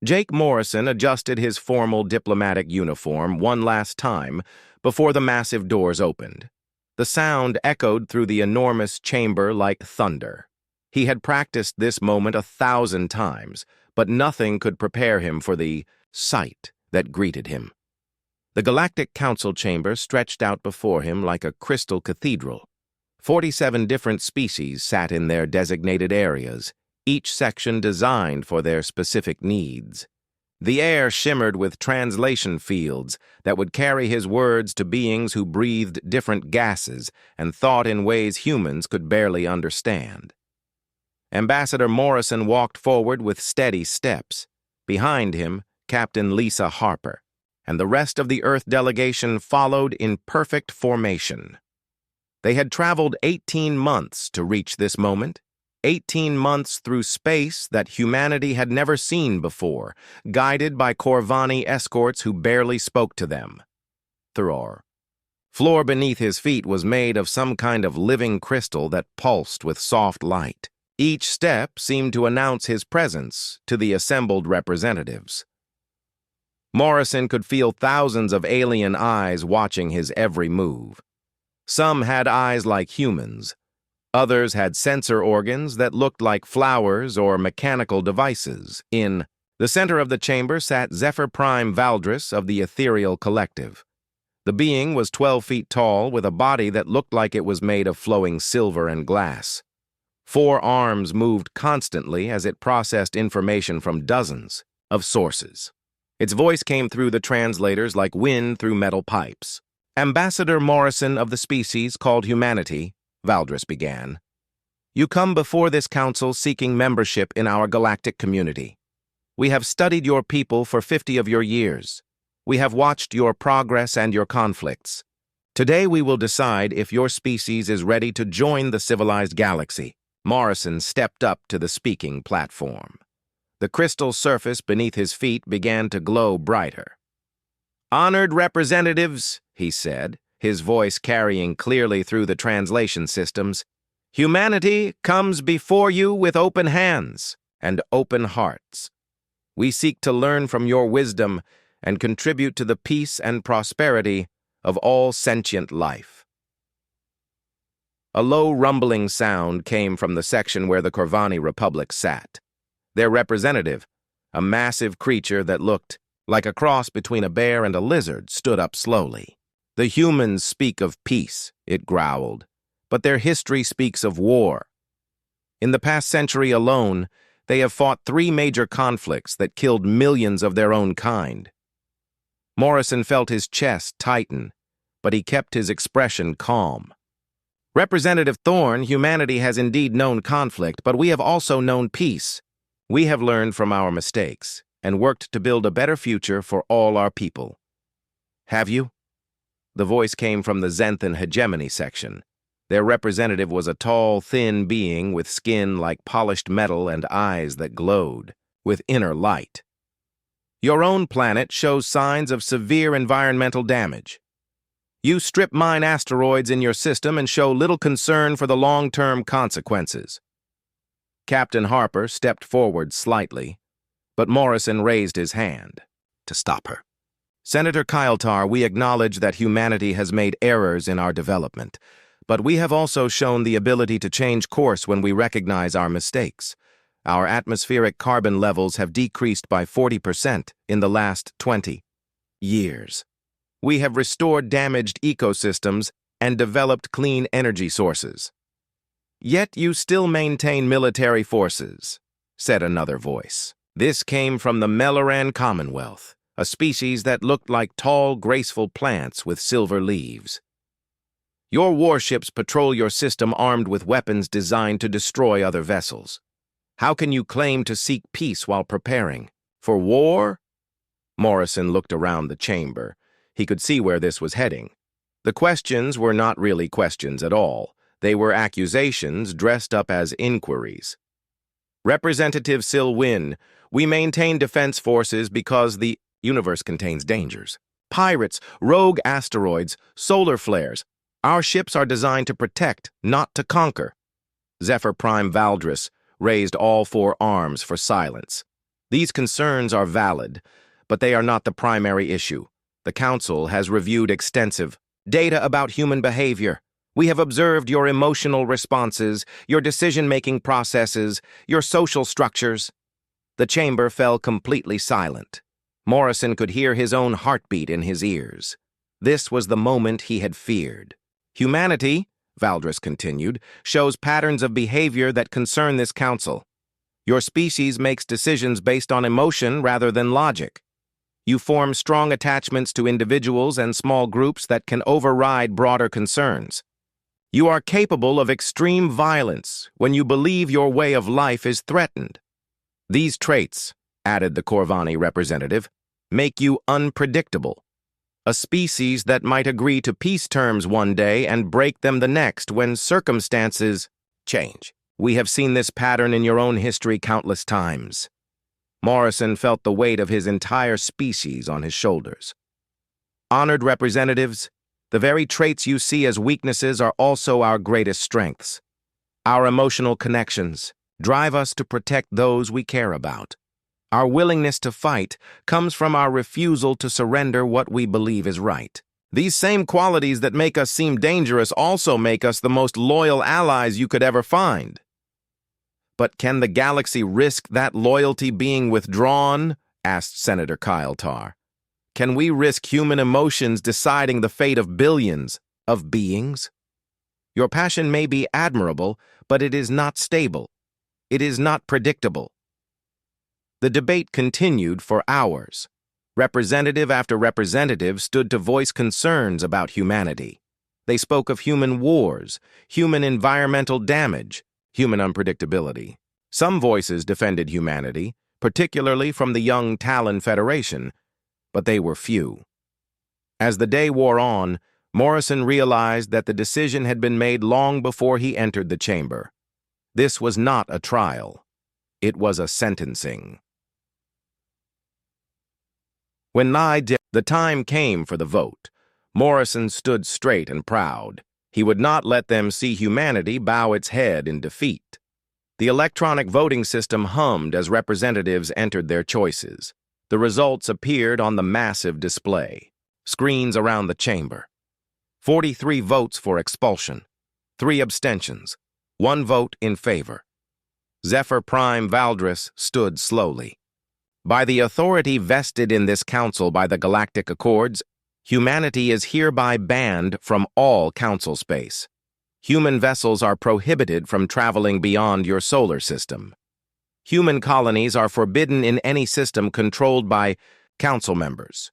Jake Morrison adjusted his formal diplomatic uniform one last time before the massive doors opened. The sound echoed through the enormous chamber like thunder. He had practiced this moment 1,000 times, but nothing could prepare him for the sight that greeted him. The Galactic Council chamber stretched out before him like a crystal cathedral. 47 different species sat in their designated areas, each section designed for their specific needs. The air shimmered with translation fields that would carry his words to beings who breathed different gases and thought in ways humans could barely understand. Ambassador Morrison walked forward with steady steps. Behind him, Captain Lisa Harper, and the rest of the Earth delegation followed in perfect formation. They had traveled 18 months to reach this moment, 18 months through space that humanity had never seen before, guided by Corvani escorts who barely spoke to them. Throor. Floor beneath his feet was made of some kind of living crystal that pulsed with soft light. Each step seemed to announce his presence to the assembled representatives. Morrison could feel thousands of alien eyes watching his every move. Some had eyes like humans. Others had sensor organs that looked like flowers or mechanical devices. In the center of the chamber sat Zephyr Prime Valdris of the Ethereal Collective. The being was 12 feet tall with a body that looked like it was made of flowing silver and glass. 4 arms moved constantly as it processed information from dozens of sources. Its voice came through the translators like wind through metal pipes. Ambassador Morrison of the species called humanity, Valdris began. You come before this council seeking membership in our galactic community. We have studied your people for 50 of your years. We have watched your progress and your conflicts. Today we will decide if your species is ready to join the civilized galaxy. Morrison stepped up to the speaking platform. The crystal surface beneath his feet began to glow brighter. Honored representatives, he said, his voice carrying clearly through the translation systems, humanity comes before you with open hands and open hearts. We seek to learn from your wisdom and contribute to the peace and prosperity of all sentient life. A low rumbling sound came from the section where the Corvani Republic sat. Their representative, a massive creature that looked like a cross between a bear and a lizard, stood up slowly. The humans speak of peace, it growled, but their history speaks of war. In the past century alone, they have fought 3 major conflicts that killed millions of their own kind. Morrison felt his chest tighten, but he kept his expression calm. Representative Thorne, humanity has indeed known conflict, but we have also known peace. We have learned from our mistakes and worked to build a better future for all our people. Have you? The voice came from the Zenthan hegemony section. Their representative was a tall, thin being with skin like polished metal and eyes that glowed with inner light. Your own planet shows signs of severe environmental damage. You strip mine asteroids in your system and show little concern for the long-term consequences. Captain Harper stepped forward slightly, but Morrison raised his hand to stop her. Senator Kyltar, we acknowledge that humanity has made errors in our development, but we have also shown the ability to change course when we recognize our mistakes. Our atmospheric carbon levels have decreased by 40% in the last 20 years. We have restored damaged ecosystems and developed clean energy sources. Yet you still maintain military forces, said another voice. This came from the Meloran Commonwealth, a species that looked like tall, graceful plants with silver leaves. Your warships patrol your system armed with weapons designed to destroy other vessels. How can you claim to seek peace while preparing for war? Morrison looked around the chamber. He could see where this was heading. The questions were not really questions at all. They were accusations dressed up as inquiries. Representative Silwyn, we maintain defense forces because the universe contains dangers. Pirates, rogue asteroids, solar flares. Our ships are designed to protect, not to conquer. Zephyr Prime Valdris raised all 4 arms for silence. These concerns are valid, but they are not the primary issue. The Council has reviewed extensive data about human behavior. We have observed your emotional responses, your decision-making processes, your social structures. The chamber fell completely silent. Morrison could hear his own heartbeat in his ears. This was the moment he had feared. Humanity, Valdris continued, shows patterns of behavior that concern this council. Your species makes decisions based on emotion rather than logic. You form strong attachments to individuals and small groups that can override broader concerns. You are capable of extreme violence when you believe your way of life is threatened. These traits, added the Corvani representative, make you unpredictable. A species that might agree to peace terms one day and break them the next when circumstances change. We have seen this pattern in your own history countless times. Morrison felt the weight of his entire species on his shoulders. Honored representatives, the very traits you see as weaknesses are also our greatest strengths. Our emotional connections drive us to protect those we care about. Our willingness to fight comes from our refusal to surrender what we believe is right. These same qualities that make us seem dangerous also make us the most loyal allies you could ever find. But can the galaxy risk that loyalty being withdrawn? Asked Senator Kyle Tarr. Can we risk human emotions deciding the fate of billions of beings? Your passion may be admirable, but it is not stable. It is not predictable. The debate continued for hours. Representative after representative stood to voice concerns about humanity. They spoke of human wars, human environmental damage, human unpredictability. Some voices defended humanity, particularly from the young Talon Federation, but they were few. As the day wore on, Morrison realized that the decision had been made long before he entered the chamber. This was not a trial. It was a sentencing. When the time came for the vote, Morrison stood straight and proud. He would not let them see humanity bow its head in defeat. The electronic voting system hummed as representatives entered their choices. The results appeared on the massive display. Screens around the chamber. 43 votes for expulsion. 3 abstentions. 1 vote in favor. Zephyr Prime Valdris stood slowly. By the authority vested in this council by the Galactic Accords, humanity is hereby banned from all council space. Human vessels are prohibited from traveling beyond your solar system. Human colonies are forbidden in any system controlled by council members.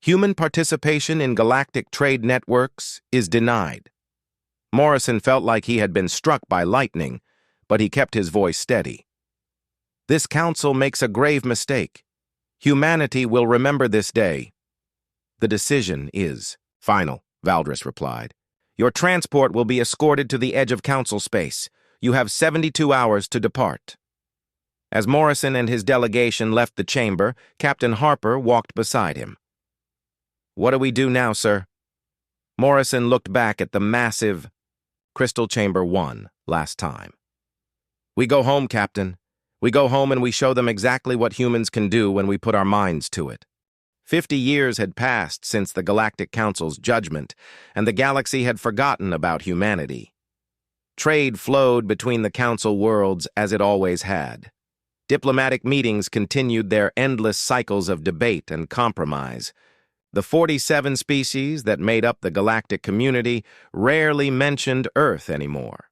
Human participation in galactic trade networks is denied. Morrison felt like he had been struck by lightning, but he kept his voice steady. This council makes a grave mistake. Humanity will remember this day. The decision is final, Valdris replied. Your transport will be escorted to the edge of council space. You have 72 hours to depart. As Morrison and his delegation left the chamber, Captain Harper walked beside him. What do we do now, sir? Morrison looked back at the massive Crystal Chamber 1 last time. We go home, Captain. We go home and we show them exactly what humans can do when we put our minds to it. 50 years had passed since the Galactic Council's judgment, and the galaxy had forgotten about humanity. Trade flowed between the Council worlds as it always had. Diplomatic meetings continued their endless cycles of debate and compromise. The 47 species that made up the galactic community rarely mentioned Earth anymore.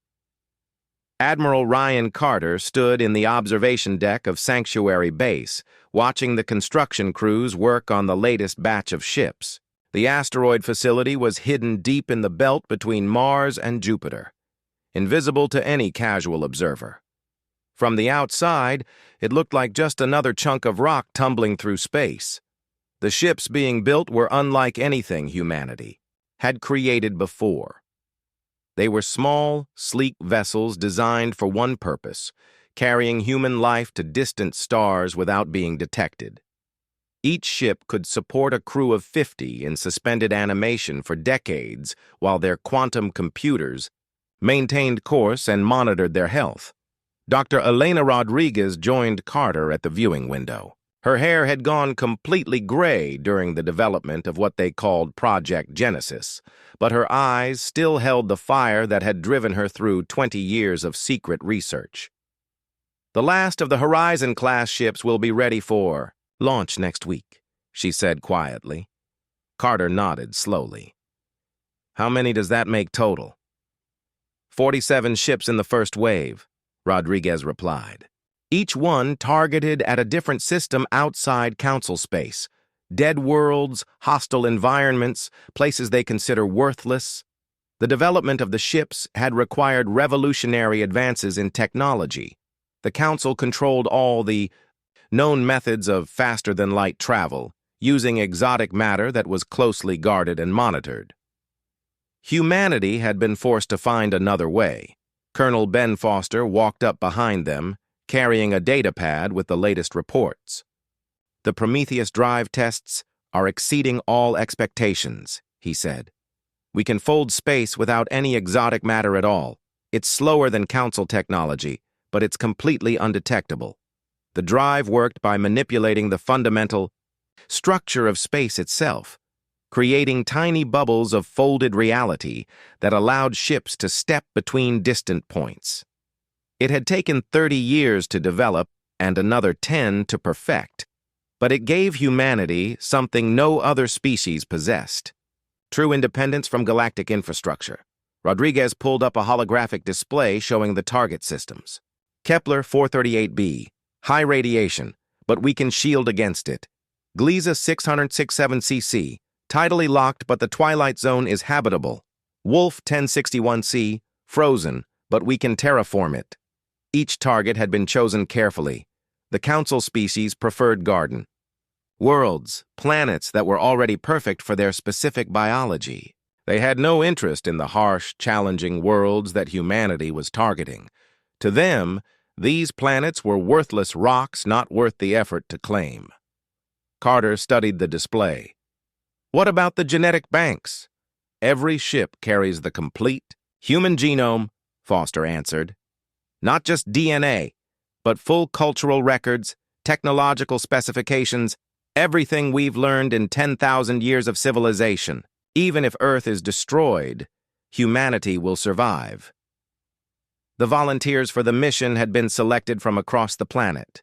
Admiral Ryan Carter stood in the observation deck of Sanctuary Base, watching the construction crews work on the latest batch of ships. The asteroid facility was hidden deep in the belt between Mars and Jupiter, invisible to any casual observer. From the outside, it looked like just another chunk of rock tumbling through space. The ships being built were unlike anything humanity had created before. They were small, sleek vessels designed for one purpose, carrying human life to distant stars without being detected. Each ship could support a crew of 50 in suspended animation for decades while their quantum computers maintained course and monitored their health. Dr. Elena Rodriguez joined Carter at the viewing window. Her hair had gone completely gray during the development of what they called Project Genesis, but her eyes still held the fire that had driven her through 20 years of secret research. "The last of the Horizon-class ships will be ready for launch next week," she said quietly. Carter nodded slowly. "How many does that make total?" 47 ships in the first wave," Rodriguez replied. "Each one targeted at a different system outside Council space. Dead worlds, hostile environments, places they consider worthless. The development of the ships had required revolutionary advances in technology. The Council controlled all the known methods of faster-than-light travel, using exotic matter that was closely guarded and monitored. Humanity had been forced to find another way. Colonel Ben Foster walked up behind them, carrying a datapad with the latest reports. "The Prometheus drive tests are exceeding all expectations," he said. "We can fold space without any exotic matter at all. It's slower than Council technology, but it's completely undetectable. The drive worked by manipulating the fundamental structure of space itself, creating tiny bubbles of folded reality that allowed ships to step between distant points. It had taken 30 years to develop and another 10 to perfect, but it gave humanity something no other species possessed: true independence from galactic infrastructure." Rodriguez pulled up a holographic display showing the target systems. "Kepler 438b, high radiation, but we can shield against it. Gliese 667cc, tidally locked, but the Twilight Zone is habitable. Wolf 1061c, frozen, but we can terraform it." Each target had been chosen carefully. The Council species preferred garden. Worlds, planets that were already perfect for their specific biology. They had no interest in the harsh, challenging worlds that humanity was targeting. To them, these planets were worthless rocks not worth the effort to claim. Carter studied the display. "What about the genetic banks?" "Every ship carries the complete human genome," Foster answered. "Not just DNA, but full cultural records, technological specifications, everything we've learned in 10,000 years of civilization. Even if Earth is destroyed, humanity will survive." The volunteers for the mission had been selected from across the planet.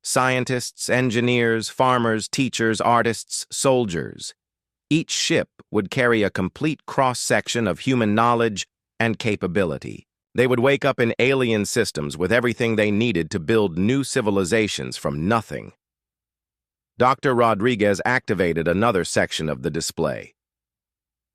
Scientists, engineers, farmers, teachers, artists, soldiers. Each ship would carry a complete cross-section of human knowledge and capability. They would wake up in alien systems with everything they needed to build new civilizations from nothing. Dr. Rodriguez activated another section of the display.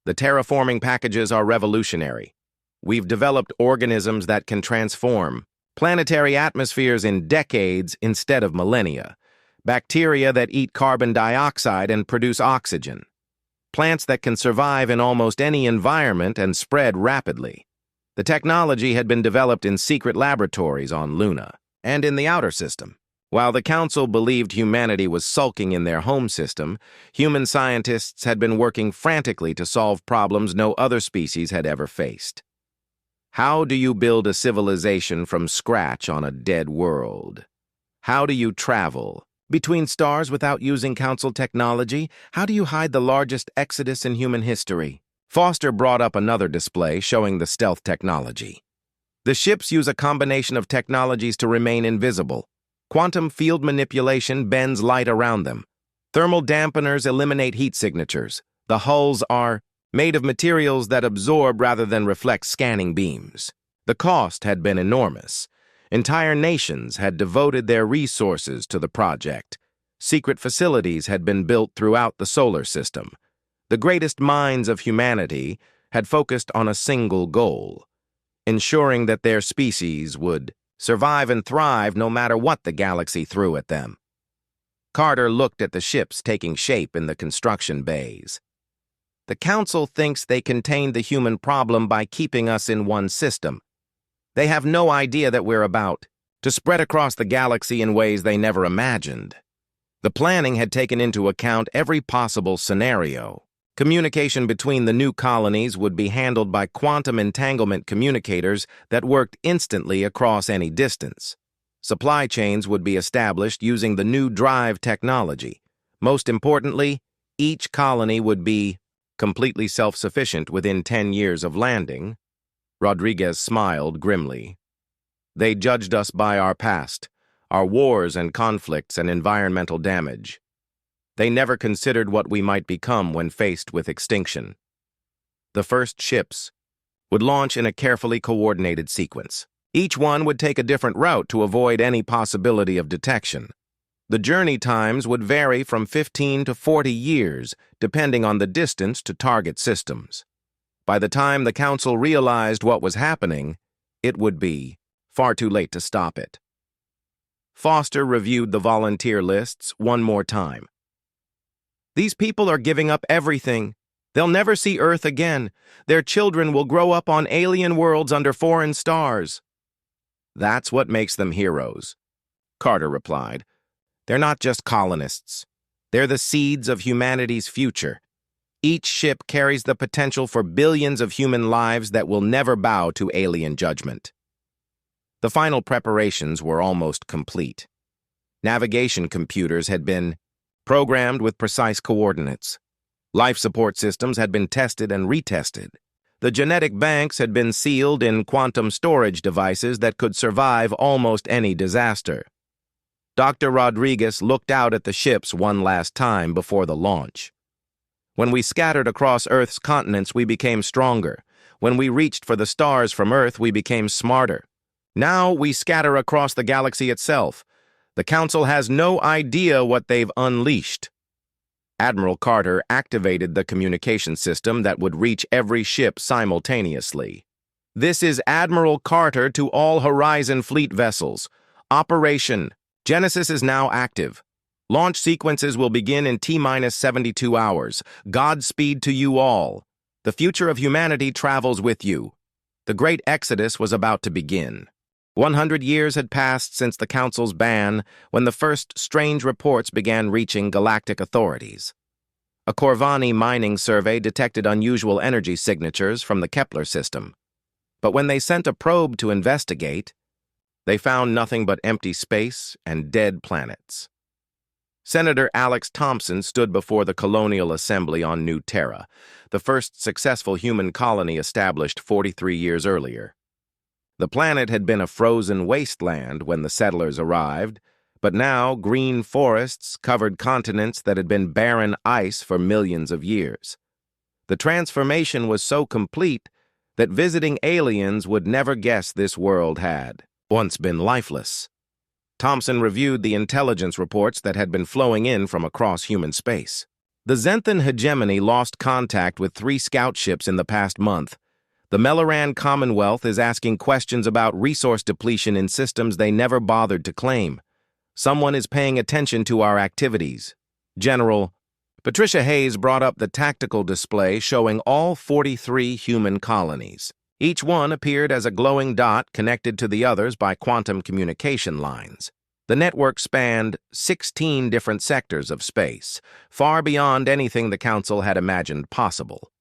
"The terraforming packages are revolutionary. We've developed organisms that can transform planetary atmospheres in decades instead of millennia. Bacteria that eat carbon dioxide and produce oxygen. Plants that can survive in almost any environment and spread rapidly. The technology had been developed in secret laboratories on Luna and in the outer system. While the Council believed humanity was sulking in their home system, human scientists had been working frantically to solve problems no other species had ever faced. How do you build a civilization from scratch on a dead world? How do you travel between stars without using Council technology? How do you hide the largest exodus in human history? Foster brought up another display showing the stealth technology. The ships use a combination of technologies to remain invisible. Quantum field manipulation bends light around them. Thermal dampeners eliminate heat signatures. The hulls are made of materials that absorb rather than reflect scanning beams. The cost had been enormous. Entire nations had devoted their resources to the project. Secret facilities had been built throughout the solar system. The greatest minds of humanity had focused on a single goal: ensuring that their species would survive and thrive no matter what the galaxy threw at them. Carter looked at the ships taking shape in the construction bays. "The Council thinks they contained the human problem by keeping us in one system. They have no idea that we're about to spread across the galaxy in ways they never imagined." The planning had taken into account every possible scenario. Communication between the new colonies would be handled by quantum entanglement communicators that worked instantly across any distance. Supply chains would be established using the new drive technology. Most importantly, each colony would be completely self-sufficient within 10 years of landing. Rodriguez smiled grimly. They judged us by our past, our wars and conflicts and environmental damage. They never considered what we might become when faced with extinction. The first ships would launch in a carefully coordinated sequence. Each one would take a different route to avoid any possibility of detection. The journey times would vary from 15 to 40 years, depending on the distance to target systems. By the time the Council realized what was happening, it would be far too late to stop it. Foster reviewed the volunteer lists one more time. These people are giving up everything. They'll never see Earth again. Their children will grow up on alien worlds under foreign stars. That's what makes them heroes, Carter replied. They're not just colonists. They're the seeds of humanity's future. Each ship carries the potential for billions of human lives that will never bow to alien judgment. The final preparations were almost complete. Navigation computers had been programmed with precise coordinates. Life support systems had been tested and retested. The genetic banks had been sealed in quantum storage devices that could survive almost any disaster. Dr. Rodriguez looked out at the ships one last time before the launch. When we scattered across Earth's continents, we became stronger. When we reached for the stars from Earth, we became smarter. Now we scatter across the galaxy itself. The Council has no idea what they've unleashed. Admiral Carter activated the communication system that would reach every ship simultaneously. This is Admiral Carter to all Horizon Fleet vessels. Operation Genesis is now active. Launch sequences will begin in T-minus 72 hours. Godspeed to you all. The future of humanity travels with you. The Great Exodus was about to begin. 100 years had passed since the Council's ban when the first strange reports began reaching galactic authorities. A Corvani mining survey detected unusual energy signatures from the Kepler system. But when they sent a probe to investigate, they found nothing but empty space and dead planets. Senator Alex Thompson stood before the Colonial Assembly on New Terra, the first successful human colony established 43 years earlier. The planet had been a frozen wasteland when the settlers arrived, but now green forests covered continents that had been barren ice for millions of years. The transformation was so complete that visiting aliens would never guess this world had once been lifeless. Thompson reviewed the intelligence reports that had been flowing in from across human space. The Zenthan hegemony lost contact with 3 scout ships in the past month. The Melloran Commonwealth is asking questions about resource depletion in systems they never bothered to claim. Someone is paying attention to our activities. General Patricia Hayes brought up the tactical display showing all 43 human colonies. Each one appeared as a glowing dot connected to the others by quantum communication lines. The network spanned 16 different sectors of space, far beyond anything the Council had imagined possible.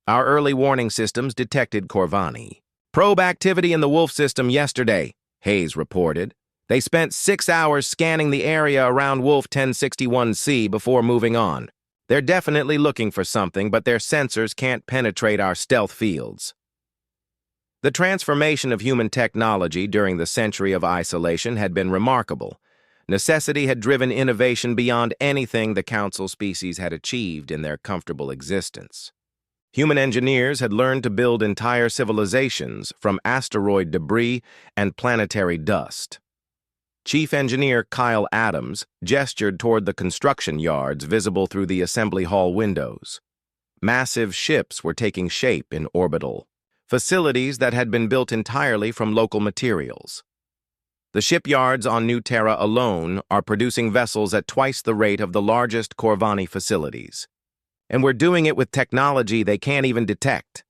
Our early warning systems detected Corvani. Probe activity in the Wolf system yesterday, Hayes reported. They spent 6 hours scanning the area around Wolf 1061C before moving on. They're definitely looking for something, but their sensors can't penetrate our stealth fields. The transformation of human technology during the century of isolation had been remarkable. Necessity had driven innovation beyond anything the Council species had achieved in their comfortable existence. Human engineers had learned to build entire civilizations from asteroid debris and planetary dust. Chief Engineer Kyle Adams gestured toward the construction yards visible through the assembly hall windows. Massive ships were taking shape in orbital facilities that had been built entirely from local materials. The shipyards on New Terra alone are producing vessels at twice the rate of the largest Corvani facilities. And we're doing it with technology they can't even detect.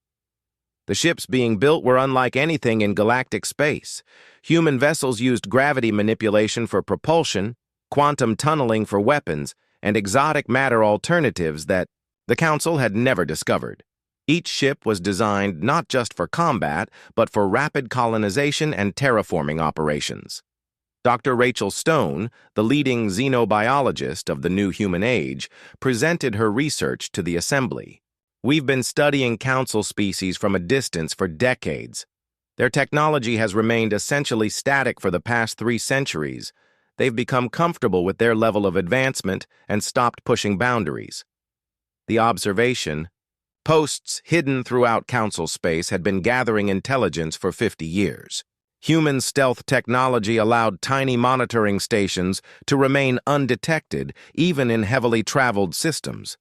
The ships being built were unlike anything in galactic space. Human vessels used gravity manipulation for propulsion, quantum tunneling for weapons, and exotic matter alternatives that the Council had never discovered. Each ship was designed not just for combat, but for rapid colonization and terraforming operations. Dr. Rachel Stone, the leading xenobiologist of the new human age, presented her research to the assembly. We've been studying council species from a distance for decades. Their technology has remained essentially static for the past 3 centuries. They've become comfortable with their level of advancement and stopped pushing boundaries. The observation, posts hidden throughout council space had been gathering intelligence for 50 years. Human stealth technology allowed tiny monitoring stations to remain undetected even in heavily traveled systems.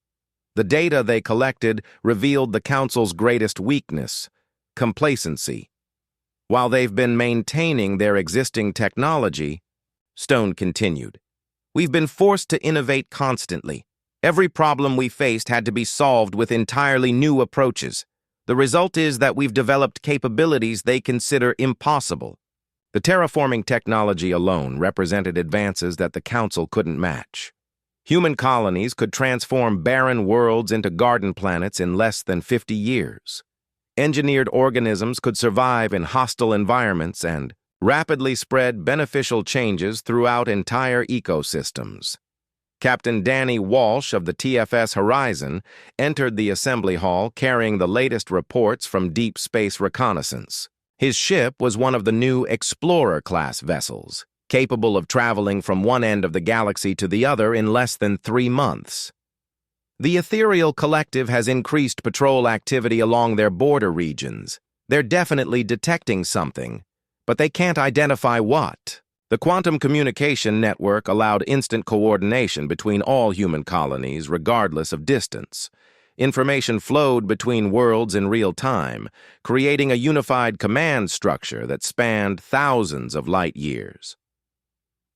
The data they collected revealed the council's greatest weakness, complacency. While they've been maintaining their existing technology, Stone continued, we've been forced to innovate constantly. Every problem we faced had to be solved with entirely new approaches. The result is that we've developed capabilities they consider impossible. The terraforming technology alone represented advances that the Council couldn't match. Human colonies could transform barren worlds into garden planets in less than 50 years. Engineered organisms could survive in hostile environments and rapidly spread beneficial changes throughout entire ecosystems. Captain Danny Walsh of the TFS Horizon entered the assembly hall carrying the latest reports from deep space reconnaissance. His ship was one of the new Explorer-class vessels, capable of traveling from one end of the galaxy to the other in less than 3 months. The Ethereal Collective has increased patrol activity along their border regions. They're definitely detecting something, but they can't identify what. The quantum communication network allowed instant coordination between all human colonies, regardless of distance. Information flowed between worlds in real time, creating a unified command structure that spanned thousands of light years.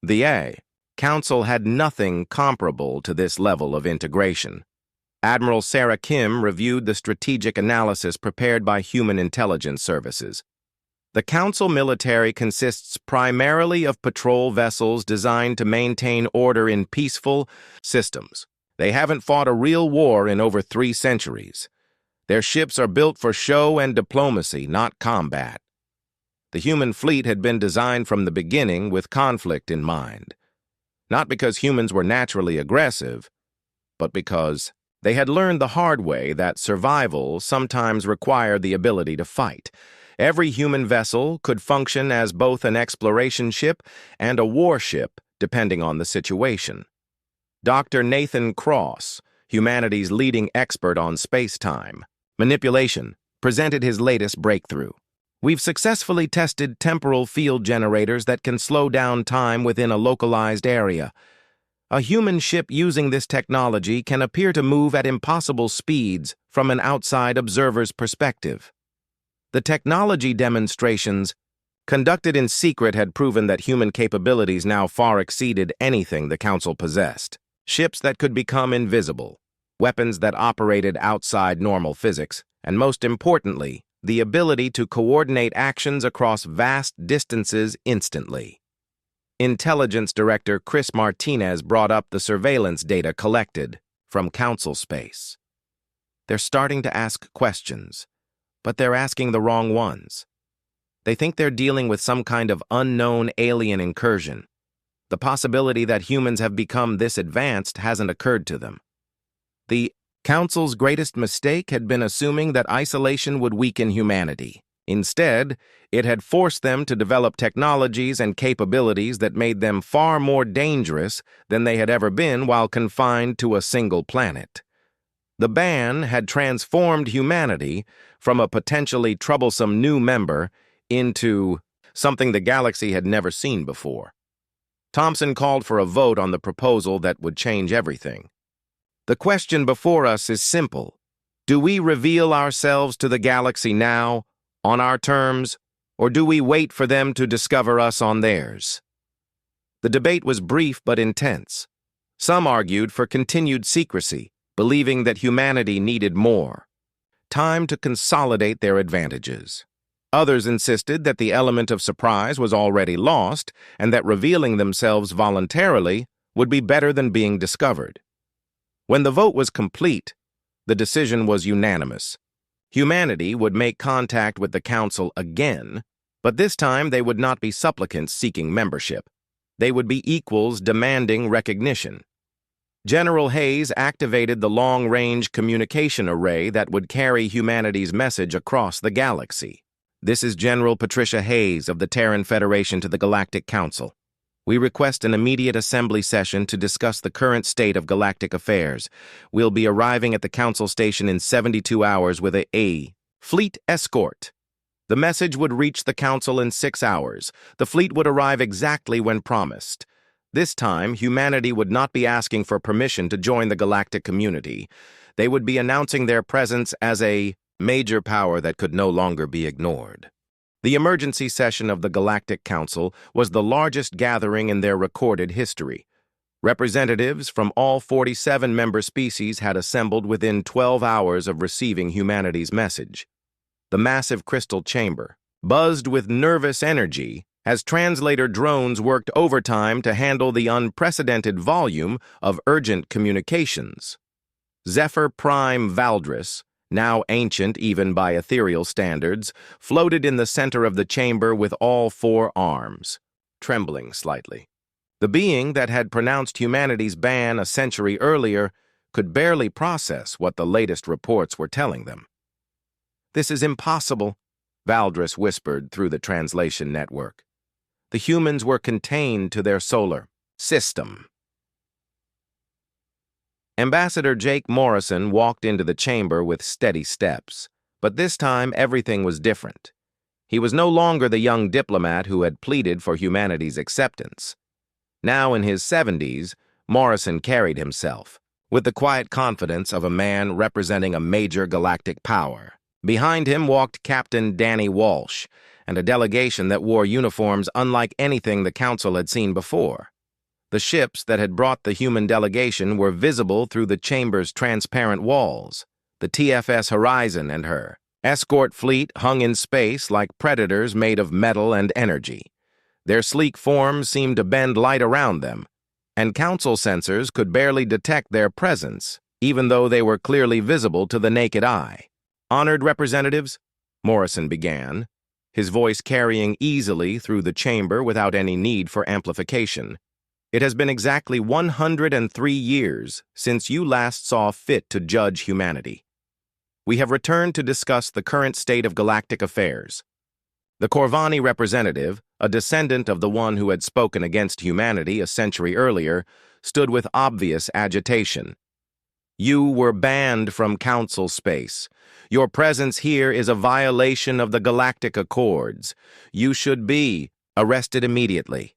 The Council had nothing comparable to this level of integration. Admiral Sarah Kim reviewed the strategic analysis prepared by Human Intelligence Services. The Council military consists primarily of patrol vessels designed to maintain order in peaceful systems. They haven't fought a real war in over 3 centuries. Their ships are built for show and diplomacy, not combat. The human fleet had been designed from the beginning with conflict in mind. Not because humans were naturally aggressive, but because they had learned the hard way that survival sometimes required the ability to fight. Every human vessel could function as both an exploration ship and a warship, depending on the situation. Dr. Nathan Cross, humanity's leading expert on space-time manipulation, presented his latest breakthrough. We've successfully tested temporal field generators that can slow down time within a localized area. A human ship using this technology can appear to move at impossible speeds from an outside observer's perspective. The technology demonstrations, conducted in secret, had proven that human capabilities now far exceeded anything the Council possessed. Ships that could become invisible, weapons that operated outside normal physics, and most importantly, the ability to coordinate actions across vast distances instantly. Intelligence Director Chris Martinez brought up the surveillance data collected from Council space. They're starting to ask questions, but they're asking the wrong ones. They think they're dealing with some kind of unknown alien incursion. The possibility that humans have become this advanced hasn't occurred to them. The Council's greatest mistake had been assuming that isolation would weaken humanity. Instead, it had forced them to develop technologies and capabilities that made them far more dangerous than they had ever been while confined to a single planet. The ban had transformed humanity from a potentially troublesome new member into something the galaxy had never seen before. Thompson called for a vote on the proposal that would change everything. The question before us is simple. Do we reveal ourselves to the galaxy now, on our terms, or do we wait for them to discover us on theirs? The debate was brief but intense. Some argued for continued secrecy, believing that humanity needed more time to consolidate their advantages. Others insisted that the element of surprise was already lost and that revealing themselves voluntarily would be better than being discovered. When the vote was complete, the decision was unanimous. Humanity would make contact with the Council again, but this time they would not be supplicants seeking membership. They would be equals demanding recognition. General Hayes activated the long-range communication array that would carry humanity's message across the galaxy. This is General Patricia Hayes of the Terran Federation to the Galactic Council. We request an immediate assembly session to discuss the current state of galactic affairs. We'll be arriving at the Council Station in 72 hours with a fleet escort. The message would reach the Council in 6 hours. The fleet would arrive exactly when promised. This time, humanity would not be asking for permission to join the galactic community. They would be announcing their presence as a major power that could no longer be ignored. The emergency session of the Galactic Council was the largest gathering in their recorded history. Representatives from all 47 member species had assembled within 12 hours of receiving humanity's message. The massive crystal chamber, buzzed with nervous energy, as translator drones worked overtime to handle the unprecedented volume of urgent communications. Zephyr Prime Valdris, now ancient even by ethereal standards, floated in the center of the chamber with all 4 arms, trembling slightly. The being that had pronounced humanity's ban a century earlier could barely process what the latest reports were telling them. "This is impossible," Valdris whispered through the translation network. The humans were contained to their solar system. Ambassador Jake Morrison walked into the chamber with steady steps, but this time everything was different. He was no longer the young diplomat who had pleaded for humanity's acceptance. Now in his 70s, Morrison carried himself with the quiet confidence of a man representing a major galactic power. Behind him walked Captain Danny Walsh, and a delegation that wore uniforms unlike anything the Council had seen before. The ships that had brought the human delegation were visible through the chamber's transparent walls. The TFS Horizon and her escort fleet hung in space like predators made of metal and energy. Their sleek forms seemed to bend light around them, and Council sensors could barely detect their presence, even though they were clearly visible to the naked eye. "Honored representatives," Morrison began, his voice carrying easily through the chamber without any need for amplification. "It has been exactly 103 years since you last saw fit to judge humanity. We have returned to discuss the current state of galactic affairs." The Corvani representative, a descendant of the one who had spoken against humanity a century earlier, stood with obvious agitation. "You were banned from Council space. Your presence here is a violation of the Galactic Accords. You should be arrested immediately."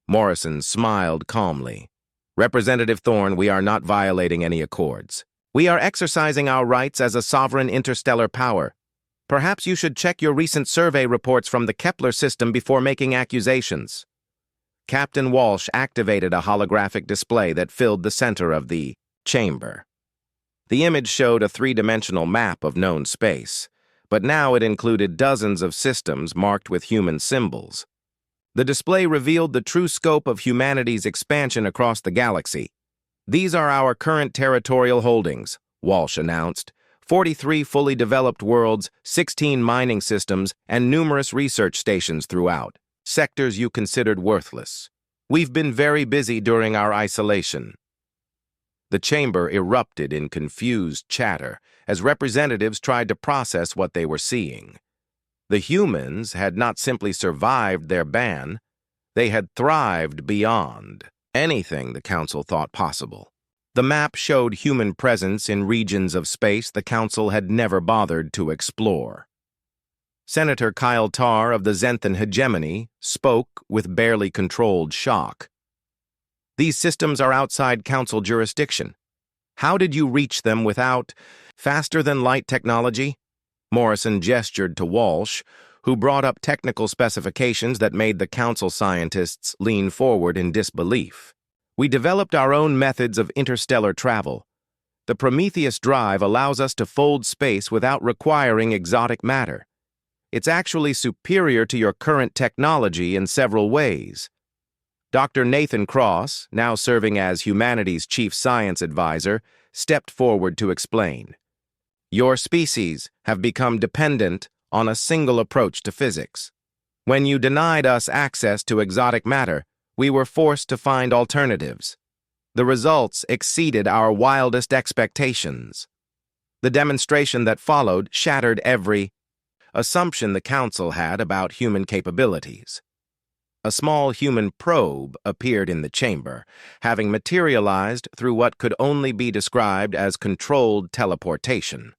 Morrison smiled calmly. "Representative Thorne, we are not violating any accords. We are exercising our rights as a sovereign interstellar power. Perhaps you should check your recent survey reports from the Kepler system before making accusations." Captain Walsh activated a holographic display that filled the center of the chamber. The image showed a 3-dimensional map of known space, but now it included dozens of systems marked with human symbols. The display revealed the true scope of humanity's expansion across the galaxy. "These are our current territorial holdings," Walsh announced. 43 fully developed worlds, 16 mining systems, and numerous research stations throughout. Sectors you considered worthless. We've been very busy during our isolation." The chamber erupted in confused chatter as representatives tried to process what they were seeing. The humans had not simply survived their ban, they had thrived beyond anything the Council thought possible. The map showed human presence in regions of space the Council had never bothered to explore. Senator Kyle Tarr of the Zenthan hegemony spoke with barely controlled shock. "These systems are outside Council jurisdiction. How did you reach them without faster-than-light technology?" Morrison gestured to Walsh, who brought up technical specifications that made the Council scientists lean forward in disbelief. "We developed our own methods of interstellar travel. The Prometheus drive allows us to fold space without requiring exotic matter. It's actually superior to your current technology in several ways." Dr. Nathan Cross, now serving as humanity's chief science advisor, stepped forward to explain. "Your species have become dependent on a single approach to physics. When you denied us access to exotic matter, We were forced to find alternatives. The results exceeded our wildest expectations. The demonstration that followed shattered every assumption the Council had about human capabilities. A small human probe appeared in the chamber, having materialized through what could only be described as controlled teleportation.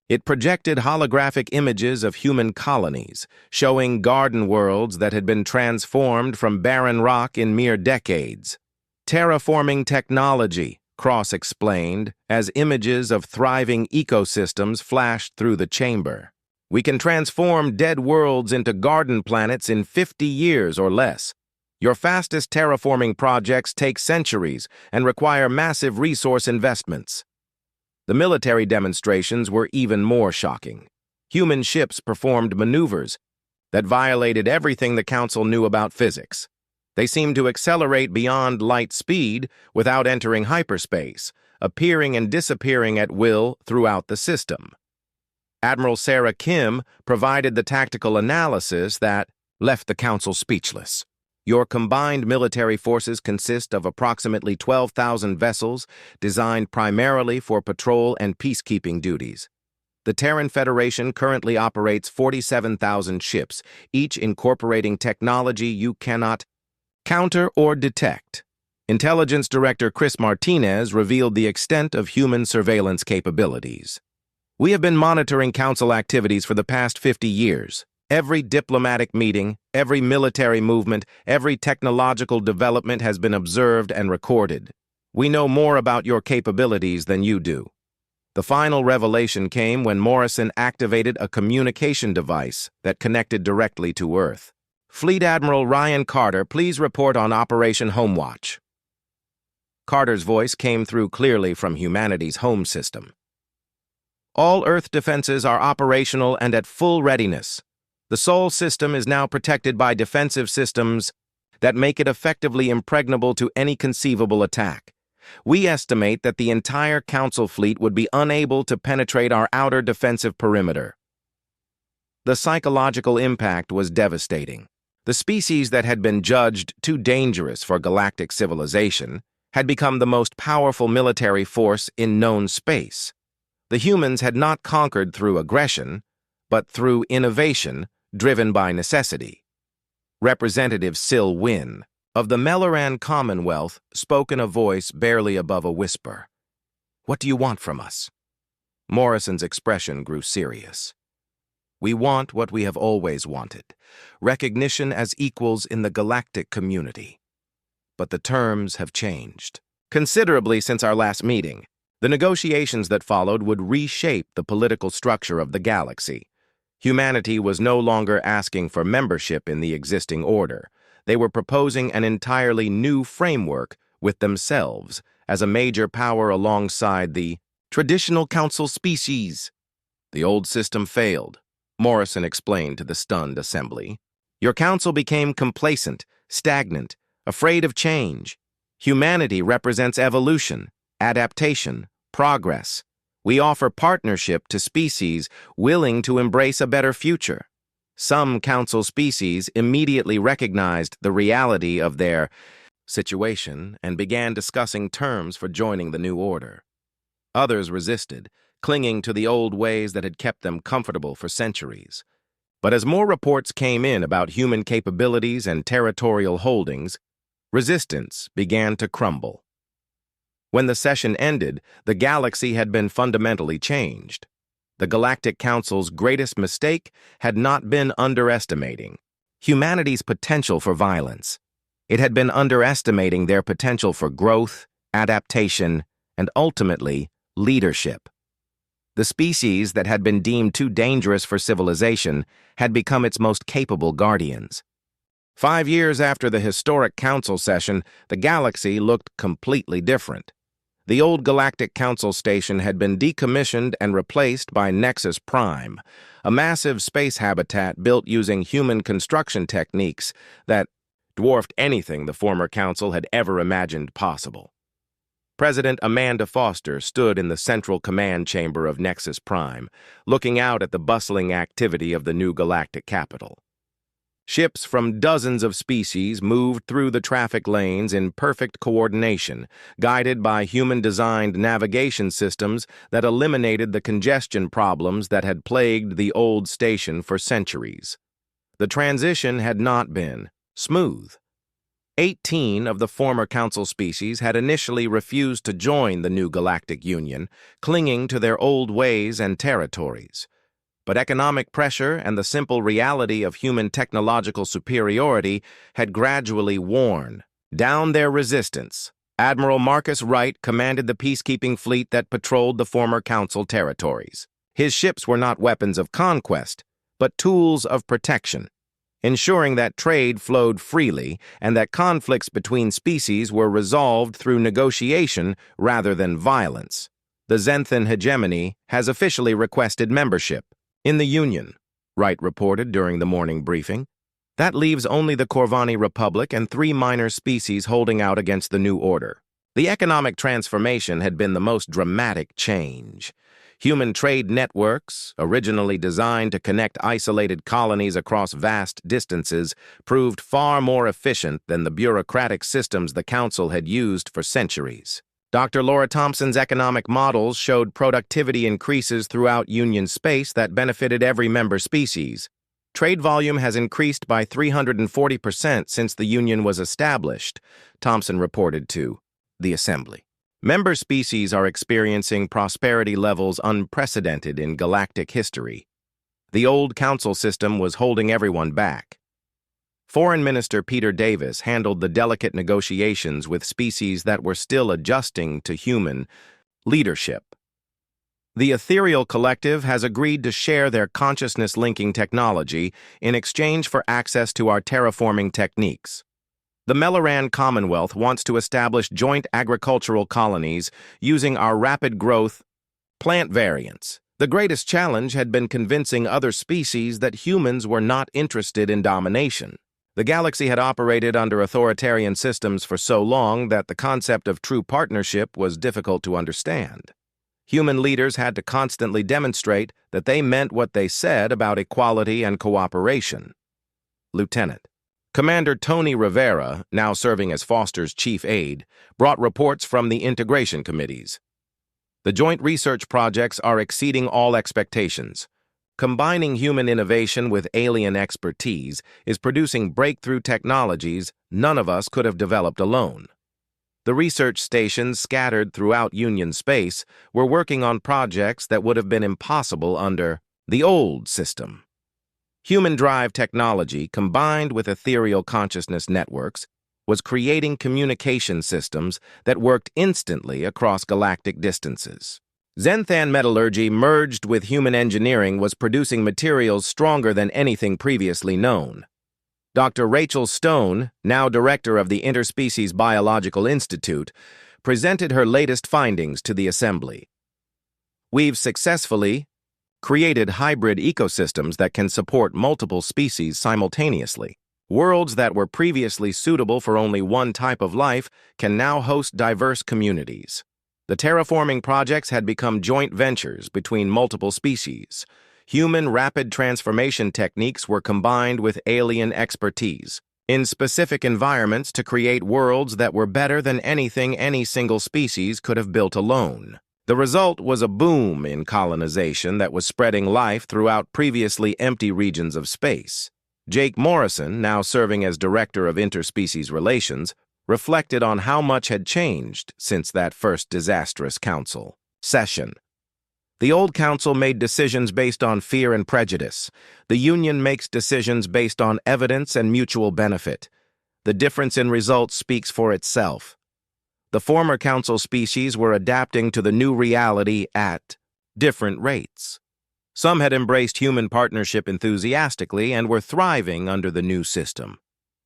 It projected holographic images of human colonies, showing garden worlds that had been transformed from barren rock in mere decades. Terraforming technology, Cross explained, as images of thriving ecosystems flashed through the chamber. We can transform dead worlds into garden planets in 50 years or less. Your fastest terraforming projects take centuries and require massive resource investments. The military demonstrations were even more shocking. Human ships performed maneuvers that violated everything the Council knew about physics. They seemed to accelerate beyond light speed without entering hyperspace, appearing and disappearing at will throughout the system. Admiral Sarah Kim provided the tactical analysis that left the Council speechless. Your combined military forces consist of approximately 12,000 vessels designed primarily for patrol and peacekeeping duties. The Terran Federation currently operates 47,000 ships, each incorporating technology you cannot counter or detect. Intelligence Director Chris Martinez revealed the extent of human surveillance capabilities. We have been monitoring Council activities for the past 50 years. Every diplomatic meeting, every military movement, every technological development has been observed and recorded. We know more about your capabilities than you do. The final revelation came when Morrison activated a communication device that connected directly to Earth. Fleet Admiral Ryan Carter, please report on Operation Homewatch. Carter's voice came through clearly from humanity's home system. All Earth defenses are operational and at full readiness. The Sol system is now protected by defensive systems that make it effectively impregnable to any conceivable attack. We estimate that the entire Council fleet would be unable to penetrate our outer defensive perimeter. The psychological impact was devastating. The species that had been judged too dangerous for galactic civilization had become the most powerful military force in known space. The humans had not conquered through aggression, but through innovation driven by necessity. Representative Sil Wynn, of the Melloran Commonwealth, spoke in a voice barely above a whisper. "What do you want from us?" Morrison's expression grew serious. "We want what we have always wanted, recognition as equals in the galactic community. But the terms have changed considerably since our last meeting. The negotiations that followed would reshape the political structure of the galaxy. Humanity was no longer asking for membership in the existing order. They were proposing an entirely new framework with themselves as a major power alongside the traditional Council species. The old system failed," Morrison explained to the stunned assembly. "Your Council became complacent, stagnant, afraid of change. Humanity represents evolution, adaptation, progress. We offer partnership to species willing to embrace a better future." Some Council species immediately recognized the reality of their situation and began discussing terms for joining the new order. Others resisted, clinging to the old ways that had kept them comfortable for centuries. But as more reports came in about human capabilities and territorial holdings, resistance began to crumble. When the session ended, the galaxy had been fundamentally changed. The Galactic Council's greatest mistake had not been underestimating humanity's potential for violence. It had been underestimating their potential for growth, adaptation, and ultimately, leadership. The species that had been deemed too dangerous for civilization had become its most capable guardians. 5 years after the historic Council session, the galaxy looked completely different. The old Galactic Council station had been decommissioned and replaced by Nexus Prime, a massive space habitat built using human construction techniques that dwarfed anything the former Council had ever imagined possible. President Amanda Foster stood in the central command chamber of Nexus Prime, looking out at the bustling activity of the new galactic capital. Ships from dozens of species moved through the traffic lanes in perfect coordination, guided by human-designed navigation systems that eliminated the congestion problems that had plagued the old station for centuries. The transition had not been smooth. 18 of the former Council species had initially refused to join the new Galactic Union, clinging to their old ways and territories. But economic pressure and the simple reality of human technological superiority had gradually worn down their resistance. Admiral Marcus Wright commanded the peacekeeping fleet that patrolled the former Council territories. His ships were not weapons of conquest, but tools of protection, ensuring that trade flowed freely and that conflicts between species were resolved through negotiation rather than violence. The Zenthan hegemony has officially requested membership in the Union, Wright reported during the morning briefing. That leaves only the Corvani Republic and 3 minor species holding out against the new order. The economic transformation had been the most dramatic change. Human trade networks, originally designed to connect isolated colonies across vast distances, proved far more efficient than the bureaucratic systems the Council had used for centuries. Dr. Laura Thompson's economic models showed productivity increases throughout Union space that benefited every member species. Trade volume has increased by 340% since the Union was established, Thompson reported to the Assembly. Member species are experiencing prosperity levels unprecedented in galactic history. The old Council system was holding everyone back. Foreign Minister Peter Davis handled the delicate negotiations with species that were still adjusting to human leadership. The Ethereal Collective has agreed to share their consciousness-linking technology in exchange for access to our terraforming techniques. The Melaran Commonwealth wants to establish joint agricultural colonies using our rapid growth plant variants. The greatest challenge had been convincing other species that humans were not interested in domination. The galaxy had operated under authoritarian systems for so long that the concept of true partnership was difficult to understand. Human leaders had to constantly demonstrate that they meant what they said about equality and cooperation. Lieutenant Commander Tony Rivera, now serving as Foster's chief aide, brought reports from the integration committees. The joint research projects are exceeding all expectations. Combining human innovation with alien expertise is producing breakthrough technologies none of us could have developed alone. The research stations scattered throughout Union space were working on projects that would have been impossible under the old system. Human drive technology, combined with ethereal consciousness networks, was creating communication systems that worked instantly across galactic distances. Zenthan metallurgy merged with human engineering was producing materials stronger than anything previously known. Dr. Rachel Stone, now director of the Interspecies Biological Institute, presented her latest findings to the Assembly. We've successfully created hybrid ecosystems that can support multiple species simultaneously. Worlds that were previously suitable for only one type of life can now host diverse communities. The terraforming projects had become joint ventures between multiple species. Human rapid transformation techniques were combined with alien expertise in specific environments to create worlds that were better than anything any single species could have built alone. The result was a boom in colonization that was spreading life throughout previously empty regions of space. Jake Morrison, now serving as Director of Interspecies Relations, reflected on how much had changed since that first disastrous council session. The old council made decisions based on fear and prejudice. The Union makes decisions based on evidence and mutual benefit. The difference in results speaks for itself. The former council species were adapting to the new reality at different rates. Some had embraced human partnership enthusiastically and were thriving under the new system.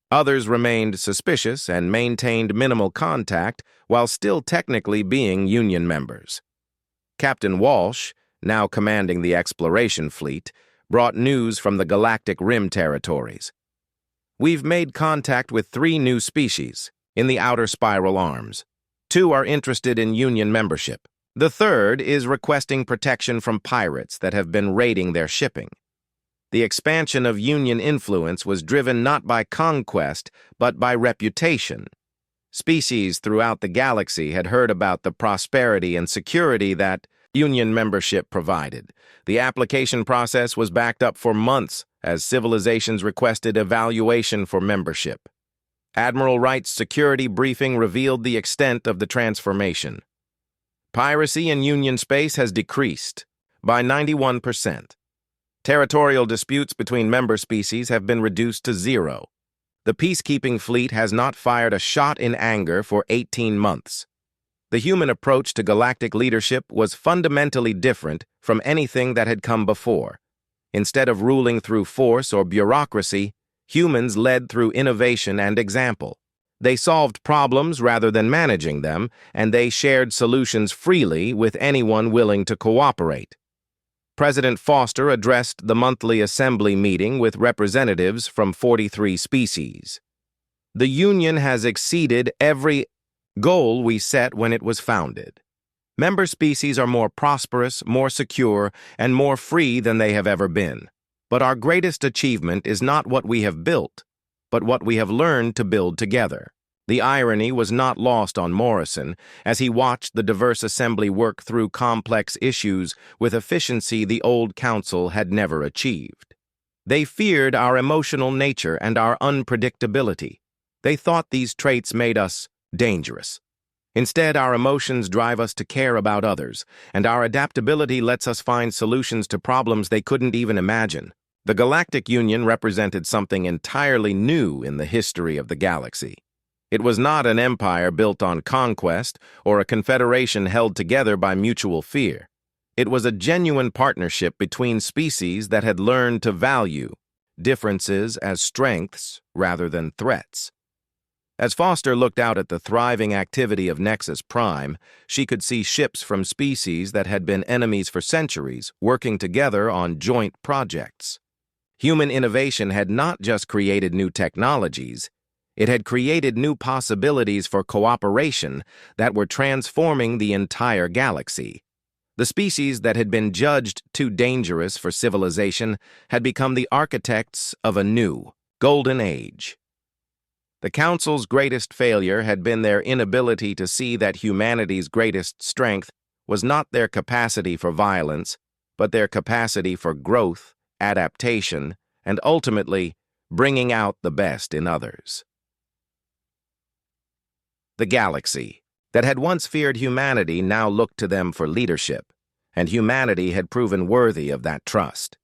Others remained suspicious and maintained minimal contact while still technically being Union members. Captain Walsh, now commanding the exploration fleet, brought news from the Galactic Rim territories. We've made contact with 3 new species in the outer spiral arms. 2 are interested in Union membership. The 3rd is requesting protection from pirates that have been raiding their shipping. The expansion of Union influence was driven not by conquest, but by reputation. Species throughout the galaxy had heard about the prosperity and security that Union membership provided. The application process was backed up for months as civilizations requested evaluation for membership. Admiral Wright's security briefing revealed the extent of the transformation. Piracy in Union space has decreased by 91%. Territorial disputes between member species have been reduced to zero. The peacekeeping fleet has not fired a shot in anger for 18 months. The human approach to galactic leadership was fundamentally different from anything that had come before. Instead of ruling through force or bureaucracy, humans led through innovation and example. They solved problems rather than managing them, and they shared solutions freely with anyone willing to cooperate. President Foster addressed the monthly assembly meeting with representatives from 43 species. The Union has exceeded every goal we set when it was founded. Member species are more prosperous, more secure, and more free than they have ever been. But our greatest achievement is not what we have built, but what we have learned to build together. The irony was not lost on Morrison as he watched the diverse assembly work through complex issues with efficiency the old council had never achieved. They feared our emotional nature and our unpredictability. They thought these traits made us dangerous. Instead, our emotions drive us to care about others, and our adaptability lets us find solutions to problems they couldn't even imagine. The Galactic Union represented something entirely new in the history of the galaxy. It was not an empire built on conquest or a confederation held together by mutual fear. It was a genuine partnership between species that had learned to value differences as strengths rather than threats. As Foster looked out at the thriving activity of Nexus Prime, she could see ships from species that had been enemies for centuries working together on joint projects. Human innovation had not just created new technologies, it had created new possibilities for cooperation that were transforming the entire galaxy. The species that had been judged too dangerous for civilization had become the architects of a new, golden age. The Council's greatest failure had been their inability to see that humanity's greatest strength was not their capacity for violence, but their capacity for growth, adaptation, and ultimately, bringing out the best in others. The galaxy that had once feared humanity now looked to them for leadership, and humanity had proven worthy of that trust.